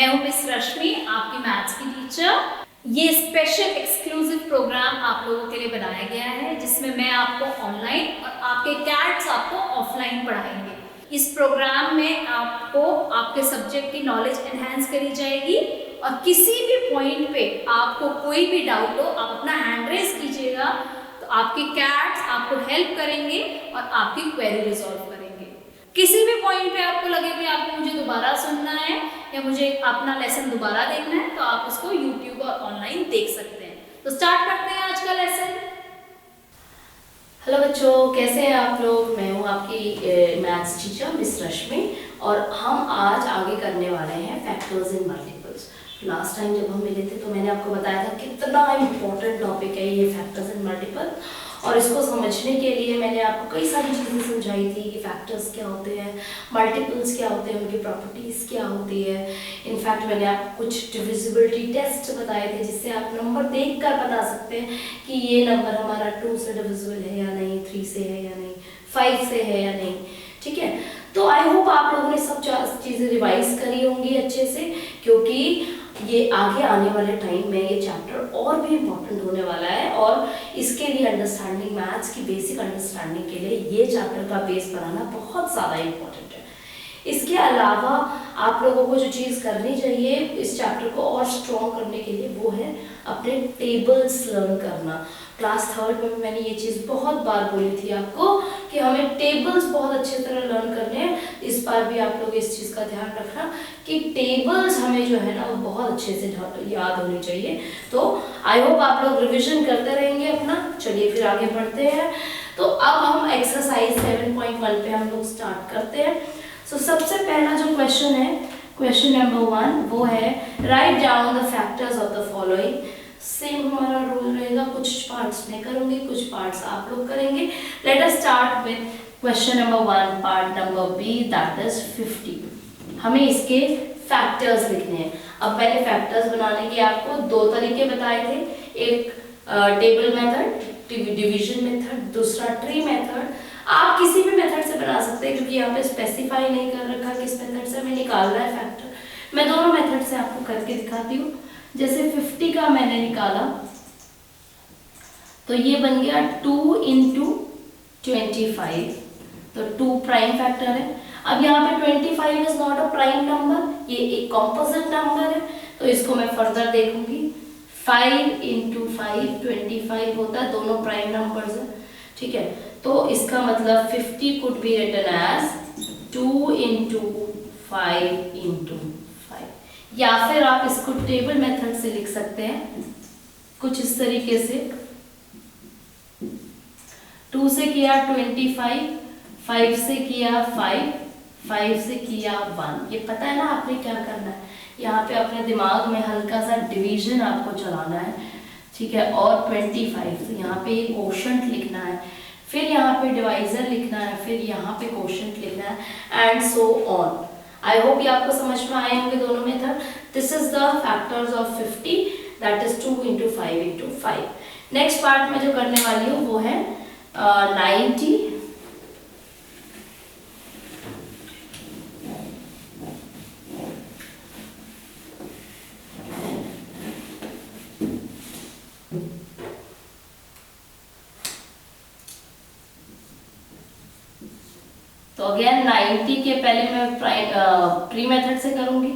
मैं हूं मिस रश्मि, आपकी मैथ्स की टीचर। ये स्पेशल एक्सक्लूसिव प्रोग्राम आप लोगों के लिए बनाया गया है जिसमें मैं आपको ऑनलाइन और आपके कैट्स आपको ऑफलाइन पढ़ाएंगे। इस प्रोग्राम में आपको आपके सब्जेक्ट की नॉलेज एनहांस करी जाएगी और किसी भी पॉइंट पे आपको कोई भी डाउट हो आप अपना हैंड रेज कीजिएगा, तो आपके कैट्स आपको हेल्प करेंगे और आपकी क्वेरी रिजॉल्व करेंगे। किसी भी पॉइंट पे आपको लगे कि आपको मुझे दोबारा सुनना है या मुझे अपना लेसन दोबारा देखना है, तो आप उसको यूट्यूब और ऑनलाइन देख सकते हैं। तो स्टार्ट करते हैं आज का लेसन। हेलो बच्चों, कैसे हैं आप लोग। मैं हूँ आपकी मैथ्स टीचर मिस रश्मि और हम आज आगे करने वाले हैं factors in multiples. Last time जब हम मिले थे तो मैंने आपको बताया था कितना इम्पोर्टेंट टॉपिक है ये फैक्टर्स इन मल्टीपल, और इसको समझने के लिए मैंने आपको कई सारी चीज़ें समझाई थी कि फैक्टर्स क्या होते हैं, मल्टीपल्स क्या होते हैं, उनकी प्रॉपर्टीज़ क्या होती है। इनफैक्ट मैंने आपको कुछ डिविजिबिलिटी टेस्ट बताए थे जिससे आप नंबर देख कर बता सकते हैं कि ये नंबर हमारा 2 से डिविजिबल है या नहीं, 3 से है या नहीं, 5 से है या नहीं। ठीक है, तो आई होप आप लोगों ने सब चीज़ें रिवाइज करी होंगी अच्छे से, क्योंकि ये आगे आने वाले टाइम में ये चैप्टर और भी इम्पोर्टेंट होने वाला है और इसके लिए अंडरस्टैंडिंग मैथ्स की बेसिक अंडरस्टैंडिंग के लिए ये चैप्टर का बेस बनाना बहुत ज़्यादा इम्पोर्टेंट है। इसके अलावा आप लोगों को जो चीज़ करनी चाहिए इस चैप्टर को और स्ट्रॉन्ग करने के लिए वो है अपने टेबल्स लर्न करना। क्लास 3rd में मैंने ये चीज़ बहुत बार बोली थी आपको कि हमें टेबल्स बहुत अच्छी तरह लर्न करने हैं। इस बार भी आप लोग इस चीज़ का ध्यान रखना कि टेबल्स हमें जो है ना वो बहुत अच्छे से याद होनी चाहिए। तो आई होप आप लोग रिविजन करते रहेंगे अपना। चलिए फिर आगे बढ़ते हैं। तो अब हम एक्सरसाइज 7.1 पे हम लोग स्टार्ट करते हैं। सो सबसे पहला जो क्वेश्चन है, क्वेश्चन नंबर 1, वो है write down the factors of the following. Same हमारा रूल रहेगा, कुछ पार्ट्स मैं करूंगी, कुछ पार्ट्स आप लोग करेंगे। Let us start with question number 1, part number B, that is 50। हमें इसके फैक्टर्स लिखने हैं। अब मैंने फैक्टर्स बनाने के आपको 2 तरीके बताए थे, एक टेबल मेथड, डिवीजन मेथड, दूसरा ट्री मेथड। आप किसी भी मेथड से बना सकते हैं क्योंकि यहाँ पे स्पेसिफाई नहीं कर रखा किस मेथड से हमें निकालना है फैक्टर। मैं दोनों मेथड से आपको करके दिखाती हूँ। जैसे 50 का मैंने निकाला तो ये बन गया 2 × 25, तो 2 प्राइम फैक्टर है। अब यहाँ पे 25 is not a prime number, ये एक कॉम्पोजिट नंबर है, तो इसको मैं फर्दर देखूंगी। 5 × 5 25 होता है, दोनों प्राइम नंबर्स है। ठीक है, तो इसका मतलब 50 कुड बी रिटन एज 2 × 5 × 5, या फिर आप इसको टेबल मेथड से लिख सकते हैं कुछ इस तरीके से। 2 से किया 25, 5 से किया 5, 5 से किया 1। ये पता है ना आपने क्या करना है, यहाँ पे अपने दिमाग में हल्का सा डिवीजन आपको चलाना है। ठीक है, और 25 से यहाँ पे कोशेंट लिखना है, फिर यहाँ पे डिवाइजर लिखना है, फिर यहाँ पे कोशेंट लिखना है, and so on. I hope ये आपको समझ में आए होंगे दोनों method. This is the factors of 50, that is 2 × 5 × 5। Next part में जो करने वाली हूँ वो है 90। तो अगेन 90 के पहले मैं ट्री मेथड से करूंगी,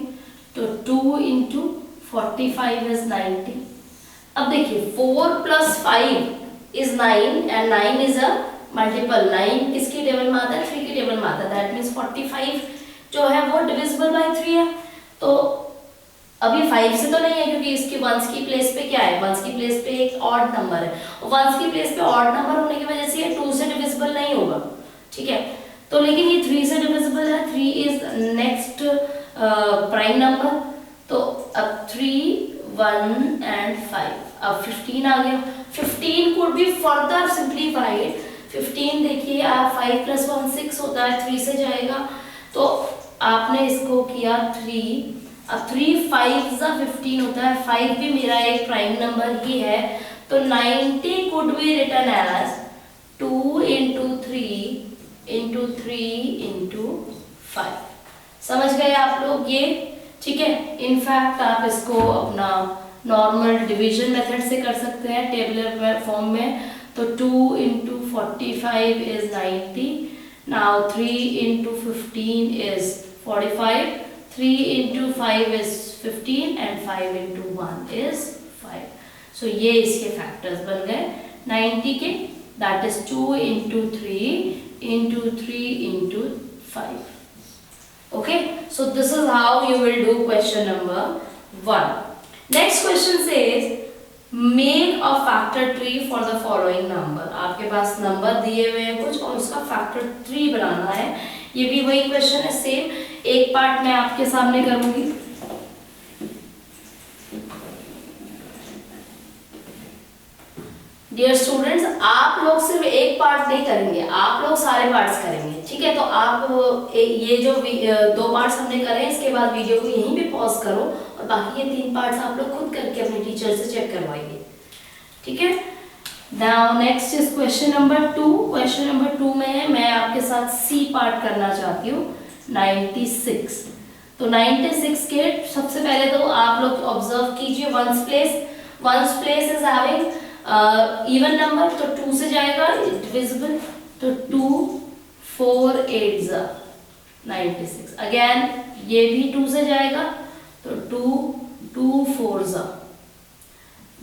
तो 2 × 45 इज 90। अब देखिए 4 + 5 is 9 and 9 is a multiple. 9 किसकी टेबल में आता है? 3 की टेबल में आता है। दैट मीन्स 45 जो है वो डिविजिबल बाय 3 है। तो अभी 5 से तो नहीं है क्योंकि इसके वंस की प्लेस पे क्या है, वंस की प्लेस पे एक ऑड नंबर है, और वंस की प्लेस पे ऑड नंबर होने की वजह से ये 2 से डिविजिबल नहीं होगा। ठीक है, तो लेकिन ये 3 से डिविजिबल है, 3 इज नेक्स्ट प्राइम नंबर। तो अब 3, 1 एंड 5, अब 15 आ गया। 15 कुड बी फर्दर सिंप्लीफाइड। 15 देखिए आप 5 + 1 6 होता है, 3 से जाएगा, तो आपने इसको किया 3। अब 3 5 × 15 होता है, 5 भी मेरा एक प्राइम नंबर ही है, तो 90 कुड बी रिटन एज 2 × 3 × 3 × 5। समझ गए आप लोग? ये ठीक है। इनफैक्ट आप इसको अपना नॉर्मल डिवीजन मेथड से कर सकते हैं टेबुलर फॉर्म में। तो 2 into 45 is 90. Now 3 into 15 is 45. 3 into 5 is 15 and 5 into 1 is 5. So ये इसके फैक्टर्स बन गए 90 के, that is 2 into 3 into 3 into 5. Okay, so this is how you will do question number 1. Next question says make a factor tree for the following number. आपके पास number दिए हुए हैं कुछ और उसका फैक्टर ट्री बनाना है। ये भी वही क्वेश्चन है सेम। एक पार्ट मैं आपके सामने करूंगी। डियर स्टूडेंट्स, आप लोग सिर्फ एक पार्ट नहीं करेंगे, आप लोग सारे पार्ट्स करेंगे, ठीक है। तो आप ये जो 2 पार्ट्स हमने करे हैं, इसके बाद वीडियो को यहीं पे पॉज करो और बाकी ये 3 पार्ट्स आप लोग खुद करके अपने टीचर से चेक करवाइए, ठीक है। Now next is question number 2। Question number 2 में मैं आपके साथ सी पार्ट करना चाहती हूँ 96। तो 96 के सबसे पहले तो आप लोग ऑब्जर्व कीजिए ones place is having even number, तो 2 से जाएगा डिविजिबल, तो 2 4 8 96। अगेन ये भी 2 से जाएगा, तो 2 2 4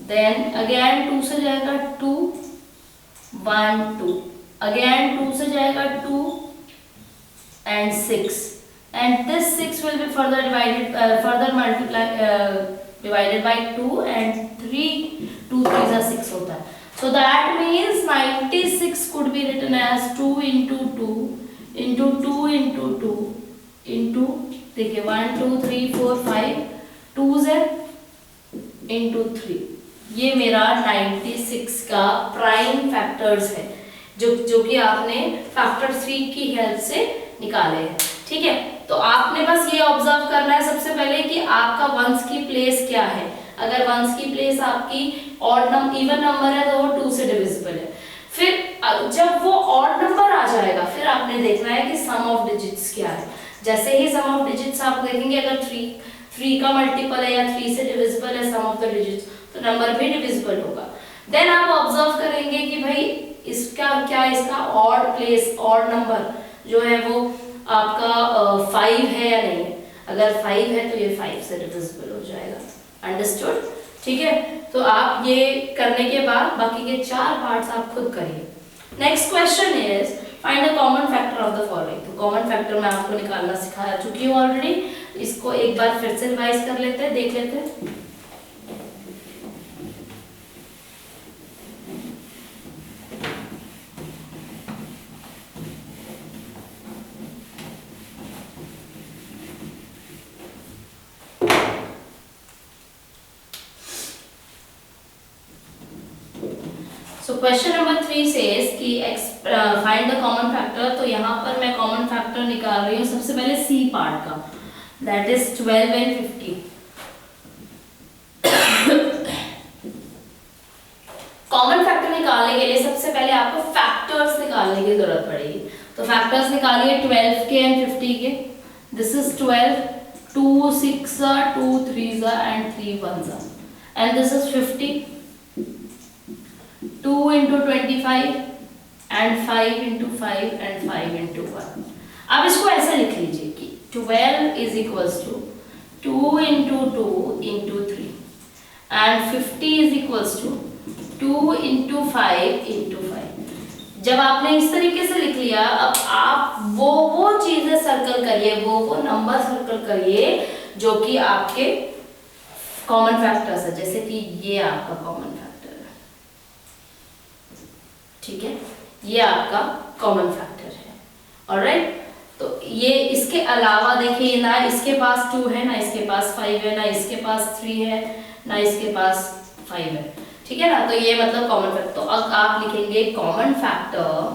देन अगेन 2 से जाएगा 2 1 2, अगेन 2 से जाएगा 2 and 6, and this 6 will be further divided by 2 and 3 2 3 6 होता है। So that means 96 could be written as 2 into 2 into 2 into 2 into, देखिए 1 2 3 4 5 2s है into 3। ये मेरा 96 का प्राइम फैक्टर्स है जो कि आपने फैक्टर 3 की हेल्प से निकाले हैं, ठीक है। तो आपने बस ये ऑब्जर्व करना है सबसे पहले कि आपका वंस की प्लेस क्या है। अगर वंस की प्लेस आपकी ऑड नंबर इवन नंबर है तो वो 2 से डिविजिबल है। फिर जब वो ऑड नंबर आ जाएगा फिर आपने देखना है कि सम ऑफ डिजिट्स क्या है। जैसे ही सम ऑफ डिजिट्स आप देखेंगे, अगर 3 का मल्टीपल है या 3 से डिविजिबल है सम ऑफ द डिजिट्स, तो नंबर भी डिविजिबल होगा। देन आप ऑब्जर्व करेंगे कि भाई इसका क्या, इसका ऑड प्लेस ऑड नंबर जो है वो आपका 5 है या नहीं। अगर 5 है तो ये 5 से डिविजिबल हो जाएगा। अंडरस्टूड, ठीक है। तो आप ये करने के बाद बाकी के 4 पार्ट्स आप खुद करिए। Next question is find the common factor of the following. तो कॉमन फैक्टर मैं आपको निकालना सिखा चुकी हूँ ऑलरेडी। इसको एक बार फिर से रिवाइज कर लेते हैं, देख लेते हैं। सो क्वेश्चन नंबर 3 सेज कि फाइंड द कॉमन फैक्टर। तो यहाँ पर मैं कॉमन फैक्टर निकाल रही हूँ सबसे पहले सी पार्ट का, that is 12 and 50। Common factor निकालने के लिए सबसे पहले आपको फैक्टर्स निकालने की जरूरत पड़ेगी। तो फैक्टर्स निकालिए 12 के एंड 50 के। This is 12, 2 6 2 3 and 3 1 and this is 50, 2 into 25 and 5 into 5 and 5 into 1। अब इसको ऐसे लिख लीजिए कि 12 is equals to 2 into 2 into 3 and 50 is equals to 2 into 5 into 5। जब आपने इस तरीके से लिख लिया, अब आप वो चीजें सर्कल करिए, वो नंबर सर्कल करिए जो कि आपके कॉमन फैक्टर्स है। जैसे कि ये आपका कॉमन फैक्टर है, ठीक है, ये आपका कॉमन फैक्टर है। ऑलराइट, तो ये इसके अलावा देखिए ना इसके पास 2 है, ना इसके पास 5 है, ना इसके पास 3 है, ना इसके पास 5 है, ठीक है ना। तो ये मतलब कॉमन फैक्टर। तो अब आप लिखेंगे common factor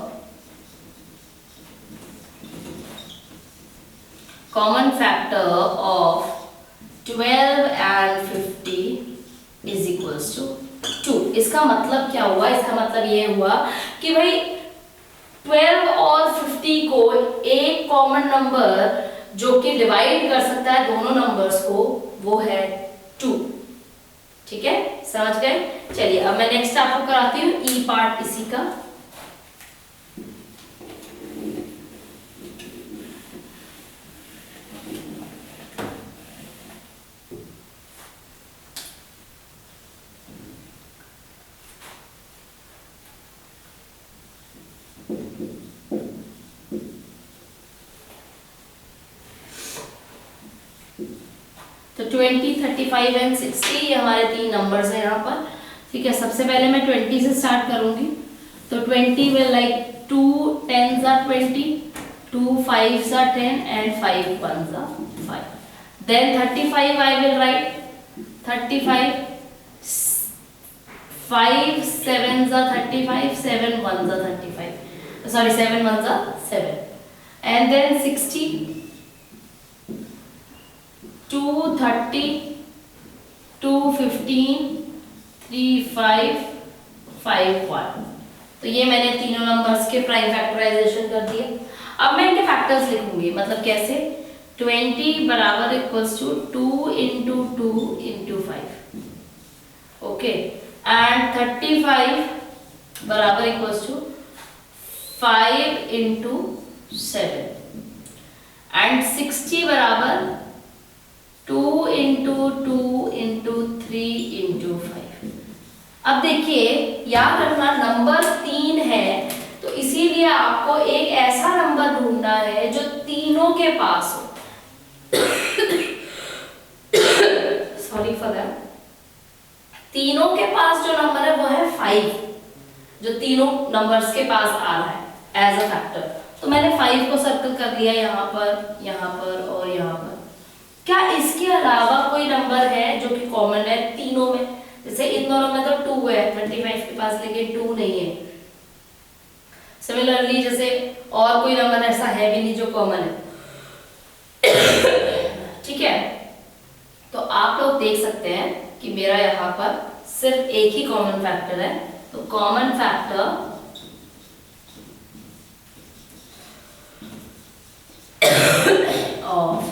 of 12 and 50 is equals to 2। इसका मतलब क्या हुआ? इसका मतलब ये हुआ कि भाई 12 और 50 को एक कॉमन नंबर जो कि डिवाइड कर सकता है दोनों नंबर्स को, वो है 2। ठीक है, समझ गए? चलिए अब मैं नेक्स्ट आपको कराती हूँ ई पार्ट इसी का। तो 20, 35 एंड 60 ये हमारे 3 नंबर्स हैं यहाँ पर। ठीक है, सबसे पहले मैं 20 से स्टार्ट करूंगी। तो 20 will like 2 10s are 20, 2 5s are 10 and 5 1s are 5. Then 35 I will write 35, 5 7s are 35, 7 1s are 35. Sorry, 7 1s are 7. And then 60, 2 30, 2 15, 3 5, 5 1। तो ये मैंने तीनों नंबर्स के प्राइम फैक्टराइजेशन कर दिए। अब मैं इनके फैक्टर्स लिखूंगी, मतलब कैसे? 20 बराबर equals to 2 into 2 into 5, okay. And 35 बराबर इक्वल्स टू 5 इंटू 7 एंड 60 बराबर 2 इंटू 2 इंटू 3 इंटू 5। अब देखिए, याद रखना नंबर 3 है, तो इसीलिए आपको एक ऐसा नंबर ढूंढना है जो तीनों के पास हो। Sorry for that. तीनों के पास जो नंबर है वो है 5, जो तीनों नंबर्स के पास आ रहा है एज अ फैक्टर। तो मैंने 5 को सर्कल कर दिया यहाँ पर और यहाँ पर। क्या इसके अलावा कोई नंबर है जो कि कॉमन है तीनों में? जैसे इन दोनों में तो 2 है 35 के पास, लेकिन 2 नहीं है। सिमिलरली जैसे और कोई नंबर ऐसा है भी नहीं जो कॉमन है। ठीक है, तो आप लोग देख सकते हैं कि मेरा यहाँ पर सिर्फ एक ही कॉमन फैक्टर है। तो common factor of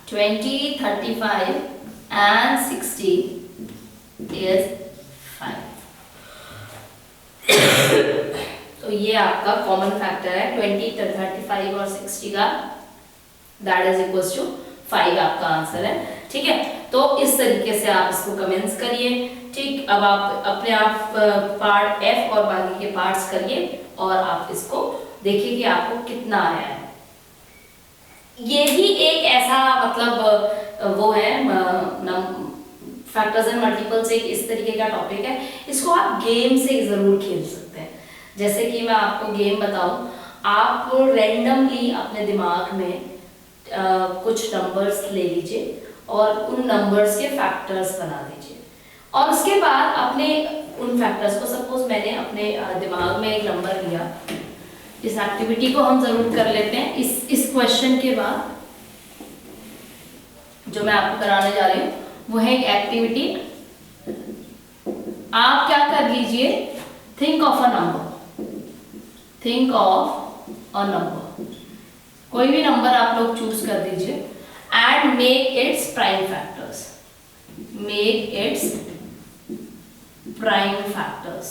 20, 35 and 60 is 5। तो ये आपका कॉमन फैक्टर है 20, 35 और 60 का, दैट इज इक्वल्स टू 5 आपका आंसर है। ठीक है, तो इस तरीके से आप इसको कमेंट्स करिए। ठीक, अब आप अपने आप पार्ट F और बाकी के पार्ट्स करिए और आप इसको देखिए कि आपको कितना आया है। ये ही एक ऐसा मतलब वो है फैक्टर्स एंड मल्टीपल्स, एक इस तरीके का टॉपिक है। इसको आप गेम से जरूर खेल सकते हैं। जैसे कि मैं आपको गेम बताऊं, आप रैंडमली अपने दिमाग में कुछ नंबर्स ले लीजिए और उन नंबर्स के फैक्टर्स बना दीजिए, और उसके बाद अपने उन फैक्टर्स को, सपोज मैंने अपने दिमाग में एक नंबर लिया। इस एक्टिविटी को हम जरूर कर लेते हैं। इस क्वेश्चन के बाद जो मैं आपको कराने जा रही हूँ वो है एक एक्टिविटी। आप क्या कर लीजिए, think of a number, think of a number, कोई भी नंबर आप लोग चूज कर दीजिए and make its prime factors, make its prime factors.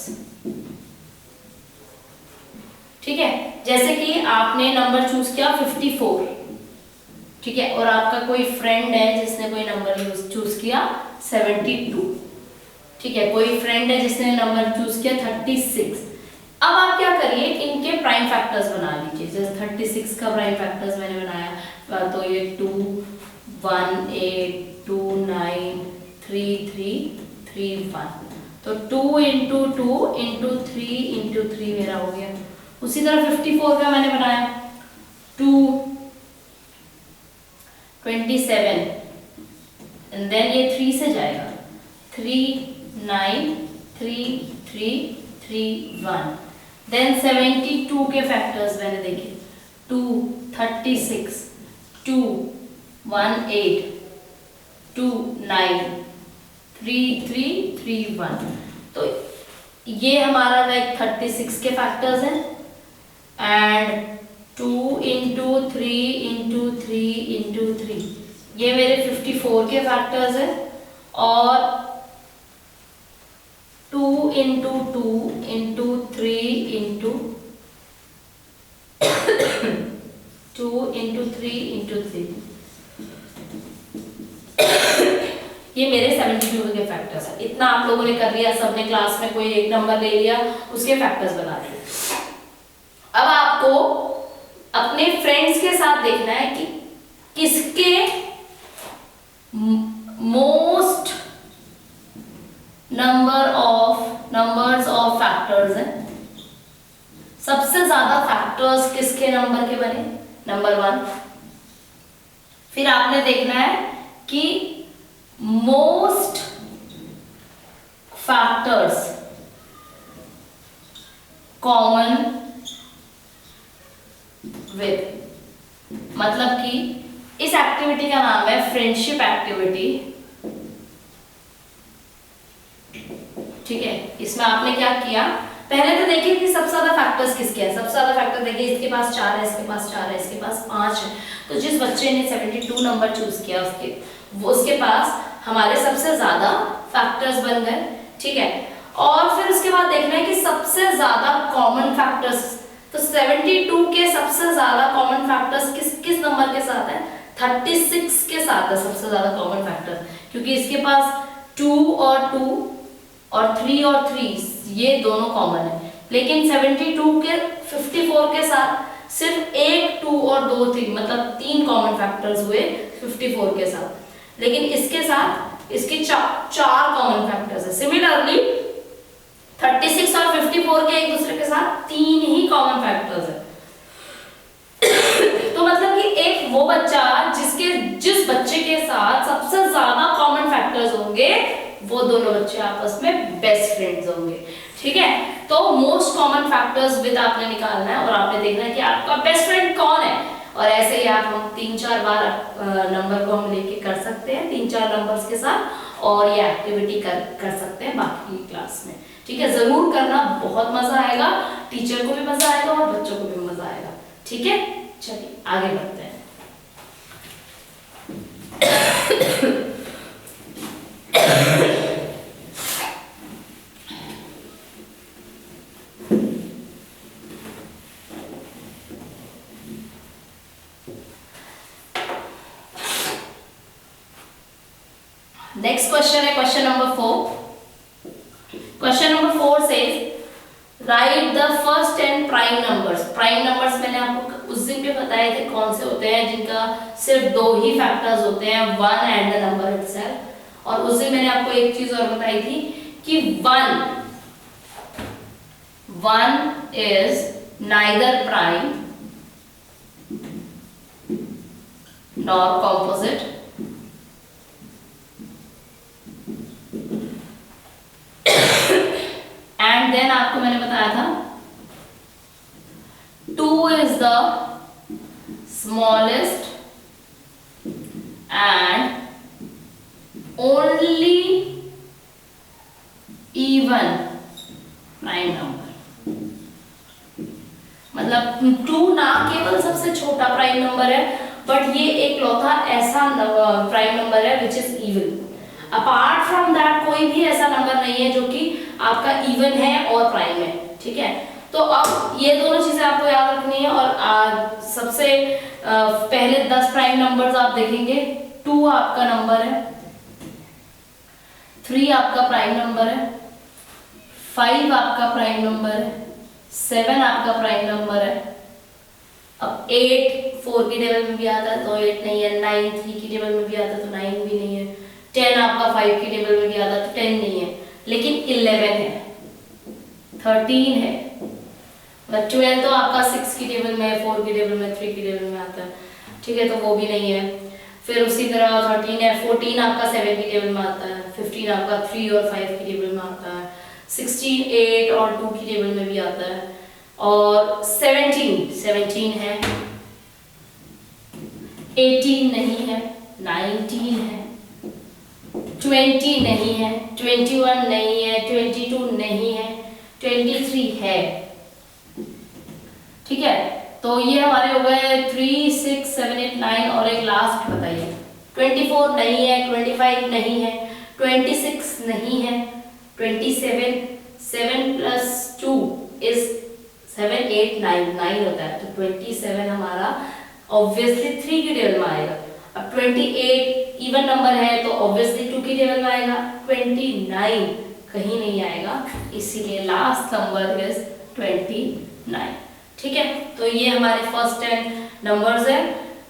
ठीक है, जैसे कि आपने नंबर चूज किया 54, ठीक है, और आपका कोई फ्रेंड है जिसने कोई नंबर चूज किया 72, ठीक है, कोई फ्रेंड है जिसने नंबर चूज किया 36। अब आप क्या करिए, इनके प्राइम फैक्टर्स बना लीजिए। जैसे 36 का प्राइम फैक्टर्स मैंने बनाया, तो ये 2 1 8 2 9 3 3 3 1, तो 2 इंटू 2 इंटू 3 इंटू 3 मेरा हो गया। उसी तरह 54 का मैंने बनाया 2 27, एंड देन ये 3 से जाएगा 3 9 3 3 3 1। देन 72 के फैक्टर्स मैंने देखे 2 36 2 1 8 2 9 3 3 3 1। तो ये हमारा लाइक 36 के फैक्टर्स हैं, एंड 2 इंटू 3 इंटू 3 इंटू 3, ये मेरे 54 के फैक्टर्स है, और 2 into 2 into 3 into 2 into 3 into 3, ये मेरे 72 के फैक्टर्स है। इतना आप लोगों ने कर लिया, सबने क्लास में कोई एक नंबर ले लिया, उसके फैक्टर्स बना लिए। अब आपको अपने फ्रेंड्स के साथ देखना है कि किसके मोस्ट नंबर्स ऑफ फैक्टर्स हैं, सबसे ज्यादा फैक्टर्स किसके नंबर के बने, नंबर 1। फिर आपने देखना है कि मोस्ट फैक्टर्स कॉमन विद, मतलब कि इस एक्टिविटी का नाम है फ्रेंडशिप एक्टिविटी, ठीक है। इसमें आपने क्या किया, पहले तो देखिए कि सबसे ज्यादा फैक्टर्स किसके हैं। सबसे ज्यादा फैक्टर देखिए, इसके पास 4 है, इसके पास 4 है, इसके पास 5 है। तो जिस बच्चे ने 72 नंबर चूज किया उसके पास हमारे सबसे ज्यादा फैक्टर्स बन गए, ठीक है। और फिर उसके बाद देखना है कि सबसे ज्यादा कॉमन फैक्टर्स, तो 72 के सबसे ज्यादा कॉमन फैक्टर्स किस नंबर के साथ है, 36 के साथ है सबसे ज्यादा कॉमन फैक्टर, क्योंकि इसके पास 2 और 2 और 3 और 3 ये दोनों कॉमन है। लेकिन 72 के 54 के साथ सिर्फ 1 2 और 2 3, मतलब 3 कॉमन फैक्टर्स हुए 54 के साथ। लेकिन इसके साथ इसके 4 कॉमन फैक्टर्स है। सिमिलरली 36 और 54 के एक दूसरे के साथ 3 ही कॉमन फैक्टर्स है। तो मतलब कि एक वो बच्चा जिस बच्चे के साथ सबसे ज्यादा कॉमन फैक्टर्स होंगे, वो दोनों बच्चे आपस में बेस्ट फ्रेंड्स होंगे, ठीक है। तो मोस्ट कॉमन फैक्टर्स विद आपने निकालना है, और आपने देखना है कि आपका बेस्ट फ्रेंड कौन है। और ऐसे ही आप हम 3-4 बार नंबर को हम लेके कर सकते हैं, 3-4 नंबर्स के साथ, और ये एक्टिविटी कर सकते हैं बाकी क्लास में, ठीक है। जरूर करना, बहुत मजा आएगा, टीचर को भी मजा आएगा और बच्चों को भी मजा आएगा, ठीक है। चलिए आगे बढ़ते हैं। नेक्स्ट क्वेश्चन है question number 4। Question number 4 says right the first 10 prime numbers. Prime numbers मैंने आपको उस दिन पे बताए थे कौन से होते हैं, जिनका सिर्फ 2 ही फैक्टर्स होते हैं, 1 एंड द नंबर इटसेल्फ। और उस दिन मैंने आपको एक चीज और बताई थी कि 1 is neither prime nor composite, and then आपको मैंने बताया था 2 is the smallest and only even prime number. मतलब 2 ना केवल सबसे छोटा प्राइम नंबर है, बट ये एक लौथा ऐसा प्राइम नंबर है which is even. Apart from that कोई भी ऐसा नंबर नहीं है जो कि आपका इवन है और प्राइम है, ठीक है। तो अब ये दोनों चीजें आपको याद रखनी है। और सबसे पहले 10 प्राइम नंबर्स आप देखेंगे। 2 आपका नंबर है, 3 आपका प्राइम नंबर है, 5 आपका प्राइम नंबर है, 7 आपका प्राइम नंबर है। अब 8 4 की टेबल में भी आता है तो 8 नहीं है, 9 3 की टेबल में भी आता है तो 9 भी नहीं है, 10 आपका 5 की टेबल में भी आता है तो 10 नहीं है, लेकिन 11 है, 13 है, 12 तो आपका 6 की टेबल में, 4 की टेबल में, 3 की टेबल में आता है, ठीक है, तो वो भी नहीं है। फिर उसी तरह 13 है, 14 आपका 7 की टेबल में आता है, 15 आपका 3 और 5 की टेबल में आता है, 16 8 और 2 की टेबल में भी आता है, और 17 है, 18 नहीं है, 19 है, 20 नहीं है, 21 नहीं है, 22 नहीं है, 23 है, ठीक है। तो ये हमारे हो गए 3 6 7 8 9 और एक लास्ट बताइए 24 नहीं है, 25 नहीं है, 26 नहीं है, 27, 7 + 2 is 7, 8, 9, 9 होता है, तो 27 हमारा ऑब्वियसली 3 की टेबल में आएगा। अब 28 इवन नंबर है तो ऑब्वियसली 2 की टेबल में आएगा। 29 कहीं नहीं आएगा, इसीलिए लास्ट नंबर इज 29। ठीक है, तो ये हमारे फर्स्ट 10 नंबर्स है,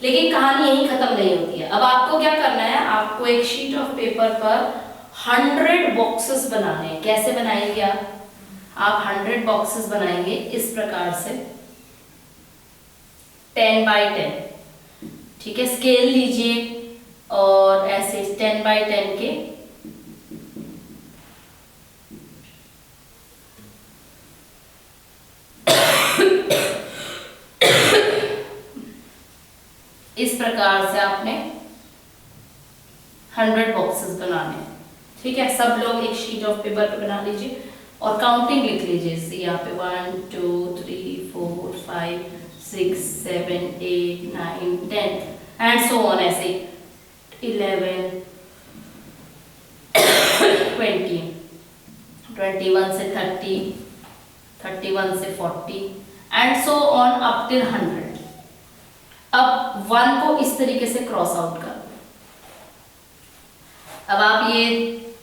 लेकिन कहानी यही खत्म नहीं होती है। अब आपको क्या करना है, आपको एक शीट ऑफ पेपर पर 100 बॉक्सेस बनाने हैं। कैसे बनाएंगे आप 100 बॉक्सेस बनाएंगे इस प्रकार से, 10 by 10। ठीक है, स्केल लीजिए और ऐसे 10 by 10 के इस प्रकार से आपने 100 बॉक्सेस बनाने हैं। ठीक है, सब लोग एक शीट ऑफ पेपर पे बना लीजिए और काउंटिंग लिख लीजिए। यहाँ पे 1 2 3 4 5 6 7 8 9 10 एंड सो ऑन, ऐसे 11 20 21 से 30, 31 से 40 and so on up till 100। अब 1 को इस तरीके से क्रॉस आउट कर। अब आप ये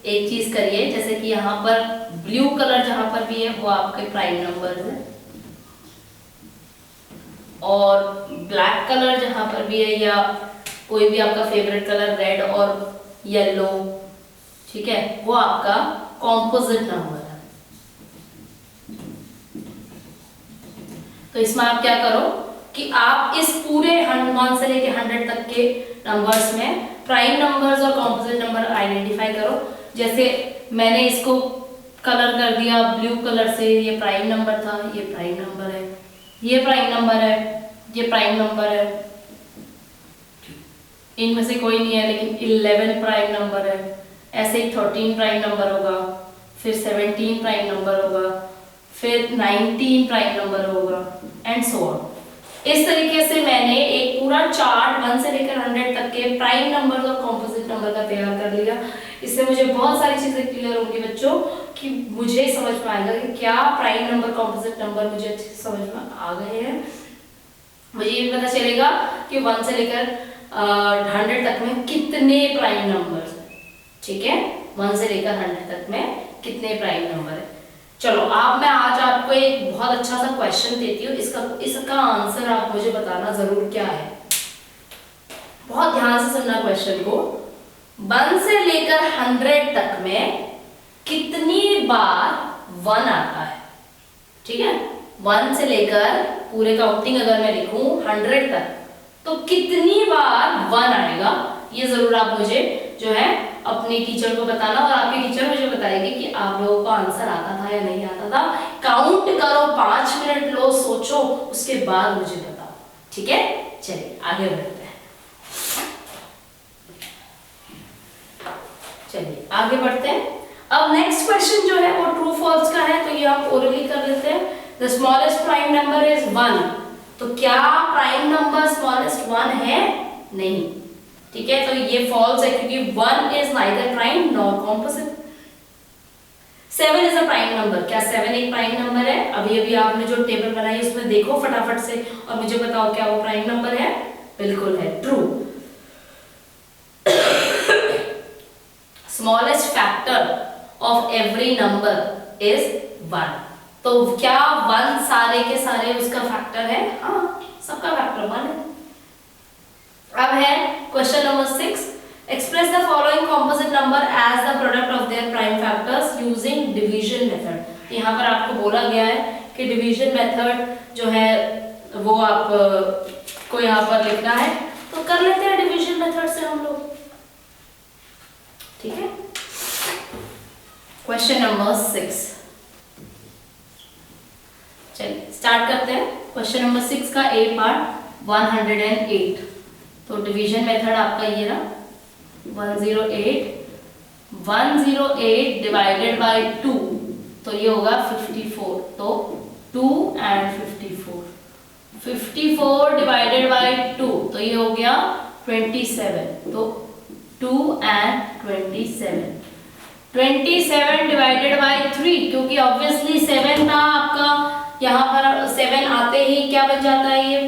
एक चीज करिए, जैसे कि यहाँ पर ब्लू कलर जहां पर भी है वो आपके प्राइम नंबर है, और ब्लैक कलर जहां पर भी है या कोई भी आपका फेवरेट कलर रेड और येलो, ठीक है, वो आपका कॉम्पोजिट नंबर है। तो इसमें आप क्या करो कि आप इस पूरे 1 से लेके 100 तक के नंबर्स में प्राइम नंबर्स और कॉम्पोजिट नंबर आइडेंटिफाई करो। जैसे मैंने इसको कलर कर दिया ब्लू कलर से, ये प्राइम नंबर था, ये प्राइम नंबर है, ये प्राइम नंबर है, ये प्राइम नंबर है, इनमें से कोई नहीं है, लेकिन 11 प्राइम नंबर है। ऐसे ही 13 प्राइम नंबर होगा, फिर 17 प्राइम नंबर होगा, फिर 19 प्राइम नंबर होगा एंड सो ऑन। इस तरीके से मैंने एक पूरा चार्ट 1 से लेकर 100 तक के प्राइम नंबर और कॉम्पोजिट नंबर का तैयार कर लिया। इससे मुझे बहुत सारी चीजें क्लियर होंगी बच्चों, कि मुझे समझ में आएगा कि क्या प्राइम नंबर कॉम्पोजिट नंबर मुझे अच्छे से समझ में आ गए हैं। मुझे ये पता चलेगा कि 1 से लेकर 100 तक में कितने प्राइम नंबर है। ठीक है, 1 से लेकर 100 तक में कितने प्राइम नंबर है। चलो आप, मैं आज आपको एक बहुत अच्छा सा क्वेश्चन देती हूँ, इसका आंसर आप मुझे बताना जरूर क्या है। बहुत ध्यान से सुनना क्वेश्चन को। 1 से लेकर 100 तक में कितनी बार 1 आता है। ठीक है, 1 से लेकर पूरे काउंटिंग अगर मैं लिखूं 100 तक, तो कितनी बार 1 आएगा, ये जरूर आप मुझे जो है अपनी टीचर को बताना, और आपकी टीचर मुझे बताएगी कि आप लोगों को आंसर आता था या नहीं आता था। काउंट करो, 5 मिनट लो, सोचो, उसके बाद मुझे बताओ। ठीक है, चलिए आगे बढ़ते हैं। चलिए आगे बढ़ते हैं। अब नेक्स्ट क्वेश्चन जो है वो ट्रू फॉल्स का है, तो ये आप ओरली कर लेते हैं। The smallest prime number is 1। तो क्या प्राइम नंबर स्मॉलेस्ट 1 है? नहीं। ठीक है, तो ये फॉल्स है, क्योंकि 1 is neither prime nor composite. 7 is a prime number. क्या 7 एक प्राइम नंबर है? अभी अभी आपने जो टेबल बनाई उसमें देखो फटाफट से और मुझे बताओ क्या वो प्राइम नंबर है? बिल्कुल है, true. Smallest factor of every number is 1। तो क्या 1 सारे के सारे उसका फैक्टर है? हाँ, सबका फैक्टर 1 है। अब है question number 6। Express the following composite number as the product of their prime factors using division method. यहाँ पर आपको बोला गया है कि डिवीजन मेथड जो है वो आप को यहाँ पर लिखना है, तो कर लेते हैं डिवीजन मेथड से हम लोग। ठीक है, क्वेश्चन नंबर 6, चलिए स्टार्ट करते हैं। क्वेश्चन नंबर 6 का ए पार्ट 108। तो डिवीजन मेथड आपका ये रहा, 108 डिवाइडेड बाय 2, तो ये होगा 54। तो 2 and 54 डिवाइडेड बाय 2, तो ये हो गया 27। तो एंड 27। 27 डिवाइडेड बाई 3, क्योंकि ऑब्वियसली 7 था आपका, यहाँ पर 7 आते ही क्या बन जाता है, ये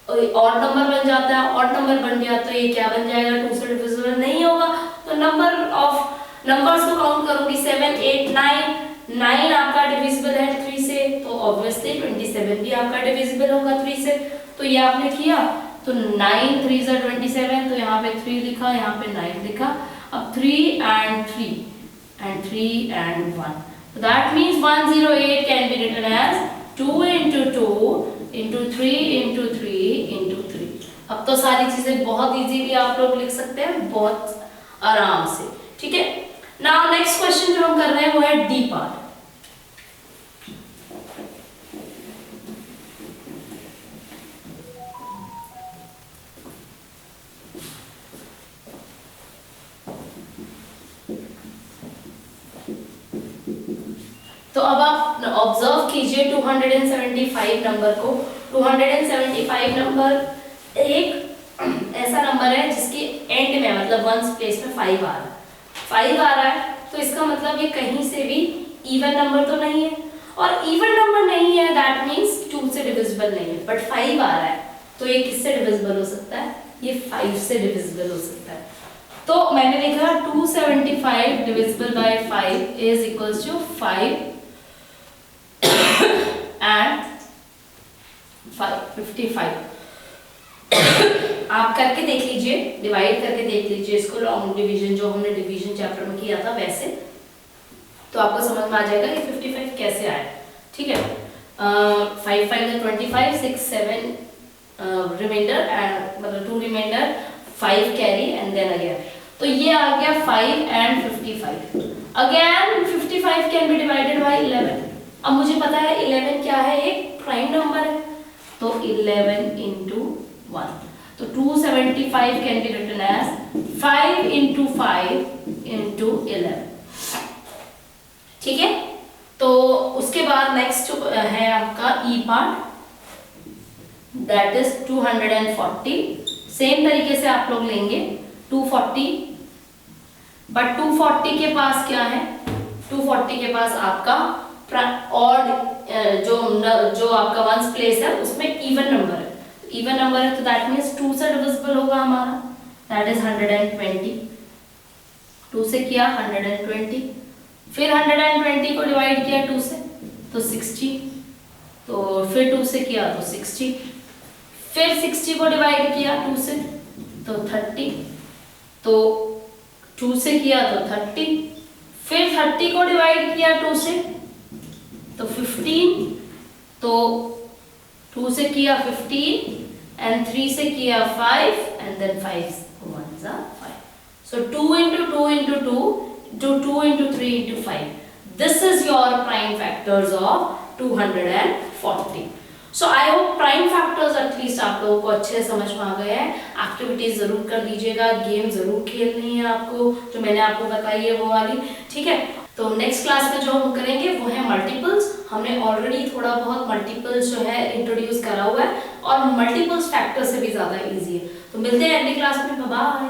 ऑड नंबर बन जाता है। ऑड नंबर बन गया तो ये क्या बन जाएगा, 2 से डिविजिबल नहीं होगा। तो नंबर्स को काउंट करूंगी, 7 8 9, 9 आपका डिविजिबल है 3 से, तो ऑब्वियसली 27 भी आपका डिविजिबल होगा 3 से। तो ये आपने किया, तो 9 3 ज़ा 27, तो यहाँ पे 3 लिखा, यहाँ पे 9 लिखा। अब 3 and 3 and 3 and 1, so that means 108 can be written as 2 into 2 into 3 into 3 into 3। अब तो सारी चीजें बहुत इजीली आप लोग लिख सकते हैं, बहुत आराम से, ठीक है। नाउ नेक्स्ट क्वेश्चन जो हम कर रहे हैं वो है डी पार्ट। तो अब आप ऑब्जर्व कीजिए 275 नंबर को। 275 नंबर एक ऐसा नंबर है जिसके एंड में, मतलब वंस प्लेस में 5 आ रहा है। 5 आ रहा है तो इसका मतलब ये कहीं से भी इवन नंबर तो नहीं है, और इवन नंबर नहीं है दैट मींस 2 से डिविजिबल नहीं है, बट 5 आ रहा है तो ये किससे डिविजिबल हो सकता है, ये 5 से डिविजिबल हो सकता है। तो मैंने लिखा 275 divisible by 5 is equals to 5 and 55। आप करके देख लीजिए, डिवाइड करके देख लीजिए इसको, लॉन्ग डिवीजन जो हमने डिवीजन चैप्टर में किया था वैसे, तो आपको समझ में आ जाएगा कि 55 कैसे आया, ठीक है। 5 5 25, 6 7 रिमाइंडर एंड मतलब 2 remainder, 5 carry and then again, तो ये आ गया 5 and 55। Again 55 can be divided by 11। अब मुझे पता है 11 क्या है, एक प्राइम नंबर है, तो 11 into 1, तो 275 can be written as 5 into 5 into 11, ठीक है। तो उसके बाद नेक्स्ट है आपका ई पार्ट, दैट इज 240। सेम तरीके से आप लोग लेंगे 240, बट 240 के पास क्या है, 240 के पास आपका ऑड जो आपका वंस प्लेस है उसमें इवन नंबर है, इवन नंबर है तो दैट मींस 2 से डिविजिबल होगा हमारा, दैट इज 120। 2 से किया 120, फिर 120 को डिवाइड किया 2 से तो 60, तो फिर 2 से किया तो 60, फिर 60 को डिवाइड किया 2 से तो 30, तो 2 से किया तो 30, फिर 30 को डिवाइड किया 2 से तो 15, तो 2 से किया 15 and 3 से किया 5 and then 5 1s are 5, so 2 into 2 into 2 to 2 into 3 into 5, this is your prime factors of 240। so I hope prime factors at least आप लोगों को अच्छे से समझ में आ गए हैं। एक्टिविटीज जरूर कर लीजिएगा, गेम जरूर खेलनी है आपको, जो मैंने आपको बताई है वो वाली, ठीक है। तो नेक्स्ट क्लास में जो हम करेंगे वो है मल्टीपल्स। हमने ऑलरेडी थोड़ा बहुत मल्टीपल्स जो है इंट्रोड्यूस करा हुआ है, और मल्टीपल्स फैक्टर से भी ज्यादा इजी है। तो मिलते हैं अगली क्लास में, बाय बाय।